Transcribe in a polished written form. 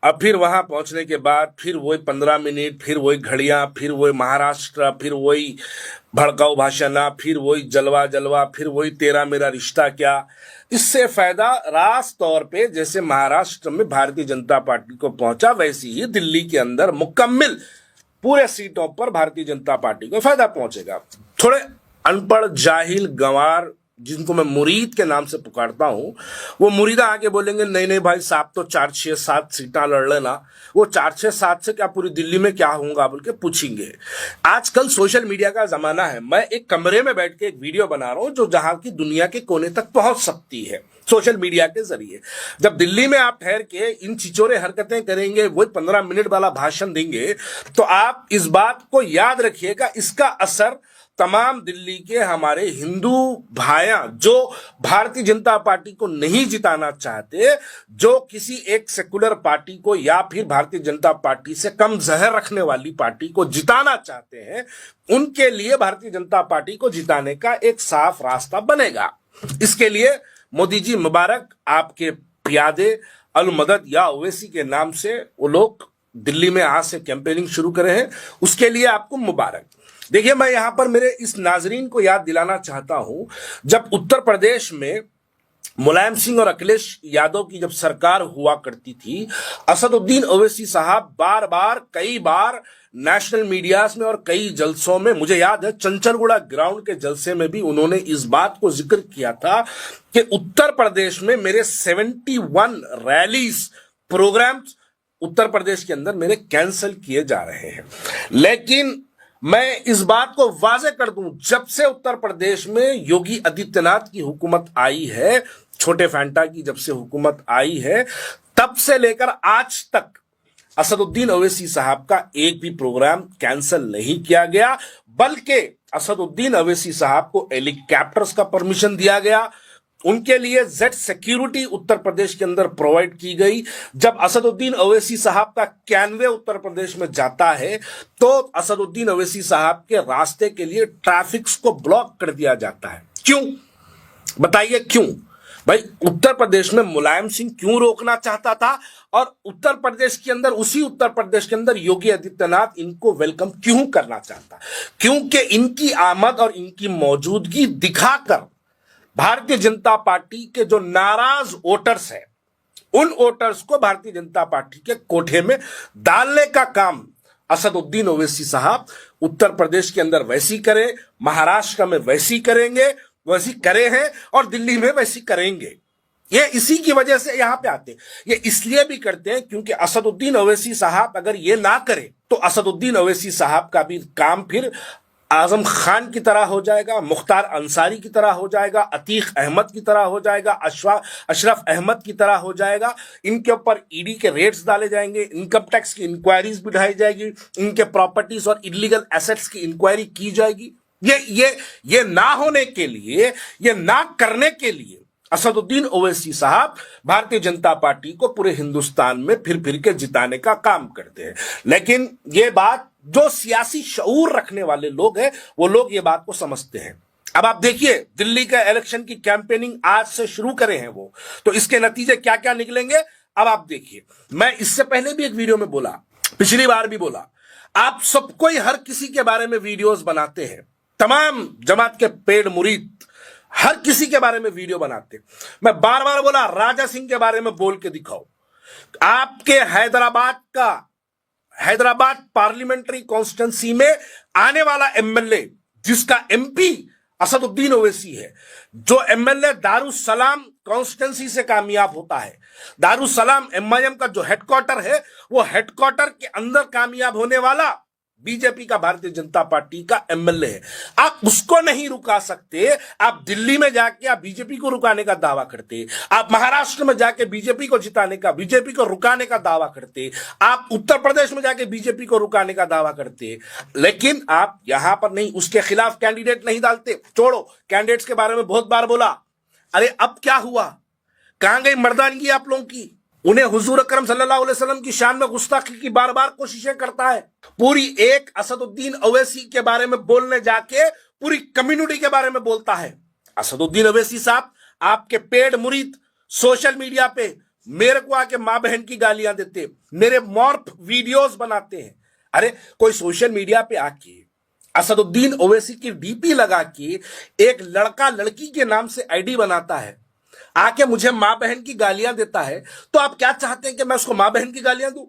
अब फिर वहां पहुंचने के बाद फिर वही 15 मिनट, फिर वही घड़ियां, फिर वही महाराष्ट्र, फिर वही भड़काऊ भाषण, फिर वही जलवा जलवा, फिर वही तेरा मेरा रिश्ता क्या। इससे फायदा रास तौर पे जैसे महाराष्ट्र में भारतीय जनता पार्टी को पहुंचा, वैसी ही दिल्ली के अंदर मुकम्मल पूरे सीटों पर भारतीय जनता पार्टी को फायदा पहुंचेगा। थोड़े अनपढ़ जाहिल गंवार जिनको मैं मुरीद के नाम से पुकारता हूं, वो मुरीदा आके बोलेंगे नहीं नहीं भाई साहब तो 4 6 7 सीटा लड़ लेना। वो 4 6 7 से क्या पूरी दिल्ली में क्या होगा बोल के पूछेंगे। आजकल सोशल मीडिया का जमाना है। मैं एक कमरे में बैठ के एक वीडियो बना रहा हूं जो जहां की दुनिया के कोने तक पहुंच सकती है सोशल मीडिया के जरिए। जब दिल्ली में आप ठहर के इन चिचोरे हरकतें करेंगे, वही 15 मिनट वाला भाषण देंगे, तो आप इस बात को याद रखिएगा, इसका असर तमाम दिल्ली के हमारे हिंदू भाइयां जो भारतीय जनता पार्टी को नहीं जिताना चाहते, जो किसी एक सेकुलर पार्टी को या फिर भारतीय जनता पार्टी से कम जहर रखने वाली पार्टी को जिताना चाहते हैं, उनके लिए भारतीय जनता पार्टी को जिताने का एक साफ रास्ता बनेगा। इसके लिए मोदी जी मुबारक, आपके प्यादे अल मदद या ओवैसी के नाम से वो लोग दिल्ली में आज से कैंपेनिंग शुरू करे हैं, उसके लिए आपको मुबारक। देखिए, मैं यहां पर मेरे इस नाजरीन को याद दिलाना चाहता हूं, जब उत्तर प्रदेश में मुलायम सिंह और अखिलेश यादव की जब सरकार हुआ करती थी, असदुद्दीन ओवैसी साहब बार बार कई बार नेशनल मीडियाज में और कई जलसों में, मुझे याद है चंचलगुड़ा ग्राउंड के जलसे में भी उन्होंने इस बात को जिक्र किया था कि उत्तर प्रदेश में मेरे 71 रैलीज प्रोग्राम्स उत्तर प्रदेश के अंदर मेरे कैंसिल किए जा रहे हैं। लेकिन मैं इस बात को वाजे कर दूं, जब से उत्तर प्रदेश में योगी आदित्यनाथ की हुकूमत आई है, छोटे फैंटा की जब से हुकूमत आई है, तब से लेकर आज तक असदुद्दीन ओवैसी साहब का एक भी प्रोग्राम कैंसिल नहीं किया गया, बल्कि असदुद्दीन ओवैसी साहब को हेलीकॉप्टर्स का परमिशन दिया गया, उनके लिए जेड सिक्योरिटी उत्तर प्रदेश के अंदर प्रोवाइड की गई। जब असदुद्दीन ओवैसी साहब का कैनवे उत्तर प्रदेश में जाता है तो असदुद्दीन ओवैसी साहब के रास्ते के लिए ट्रैफिक को ब्लॉक कर दिया जाता है। क्यों बताइए, क्यों भाई? उत्तर प्रदेश में मुलायम सिंह क्यों रोकना चाहता था, और उत्तर प्रदेश के अंदर, उसी उत्तर प्रदेश के अंदर योगी आदित्यनाथ इनको वेलकम क्यों करना चाहता? क्योंकि इनकी आमद और इनकी मौजूदगी दिखाकर भारतीय जनता पार्टी के जो नाराज वोटर्स हैं, उन वोटर्स को भारतीय जनता पार्टी के कोठे में डालने का काम असदुद्दीन ओवैसी साहब उत्तर प्रदेश के अंदर वैसी करे, महाराष्ट्र में वैसी करेंगे, वैसी करे हैं, और दिल्ली में वैसी करेंगे। ये इसी की वजह से यहां पे आते हैं। ये इसलिए भी करते हैं क्योंकि असदुद्दीन ओवैसी साहब अगर ये ना करे तो असदुद्दीन ओवैसी साहब का भी काम फिर आजम खान की तरह हो जाएगा, मुख्तार अंसारी की तरह हो जाएगा, अतीक अहमद की तरह हो जाएगा, अशरफ अहमद की तरह हो जाएगा। इनके ऊपर ईडी के रेड्स डाले जाएंगे, इनकम टैक्स की इंक्वायरीज बिठाई जाएगी, इनके प्रॉपर्टीज और इलीगल एसेट्स की इंक्वायरी की जाएगी। ये ना होने के लिए, ये ना करने के लिए असदुद्दीन ओवैसी साहब भारतीय जनता पार्टी को पूरे हिंदुस्तान में फिर फिर के जिताने का काम करते हैं। लेकिन ये बात जो सियासी शऊर रखने वाले लोग हैं, वो लोग ये बात को समझते हैं। अब आप देखिए, दिल्ली का इलेक्शन की कैंपेनिंग आज से शुरू करे हैं वो, तो इसके नतीजे क्या क्या निकलेंगे अब आप देखिए। मैं इससे पहले भी एक वीडियो में बोला, पिछली बार भी बोला, आप सबको ही हर किसी के बारे में वीडियोस बनाते हैं, तमाम जमात के पेड़ मुरीद हर किसी के बारे में वीडियो बनाते। मैं बार बार बोला, राजा सिंह के बारे में बोल के दिखाओ। आपके हैदराबाद पार्लियामेंट्री कॉन्स्टिट्यूंसी में आने वाला एमएलए, जिसका एमपी असदुद्दीन ओवैसी है, जो एमएलए दारुसलाम कॉन्स्टिट्यूंसी से कामयाब होता है, दारुसलाम एमआईएम का जो हेडक्वार्टर है, वो हेडक्वार्टर के अंदर कामयाब होने वाला बीजेपी का, भारतीय जनता पार्टी का एमएलए है। आप उसको नहीं रुका सकते। आप दिल्ली में जाके आप बीजेपी को रुकाने का दावा करते, आप महाराष्ट्र में जाके बीजेपी को जिताने का, बीजेपी को रुकाने का दावा करते, आप उत्तर प्रदेश में जाके बीजेपी को रुकाने का दावा करते, लेकिन आप यहां पर नहीं, उसके खिलाफ कैंडिडेट नहीं डालते। छोड़ो, कैंडिडेट्स के बारे में बहुत बार बोला, अरे अब क्या हुआ? कहां गई मर्दानगी आप लोगों की? उन्हें हुजूर अकरम सल्लल्लाहु अलैहि वसल्लम की शान में गुस्ताखी की बार बार कोशिशें करता है। पूरी एक असदुद्दीन ओवैसी के बारे में बोलने जाके पूरी कम्युनिटी के बारे में बोलता है। असदुद्दीन ओवैसी साहब, आपके पेड मुरीद सोशल मीडिया पे मेरे को आके मां बहन की गालियां देते, मेरे मॉर्फ वीडियोस बनाते हैं। अरे कोई सोशल मीडिया पे आके असदुद्दीन ओवैसी की डीपी लगा के एक लड़का लड़की के नाम से आईडी बनाता है, आके मुझे मां बहन की गालियां देता है, तो आप क्या चाहते हैं कि मैं उसको मां बहन की गालियां दूं?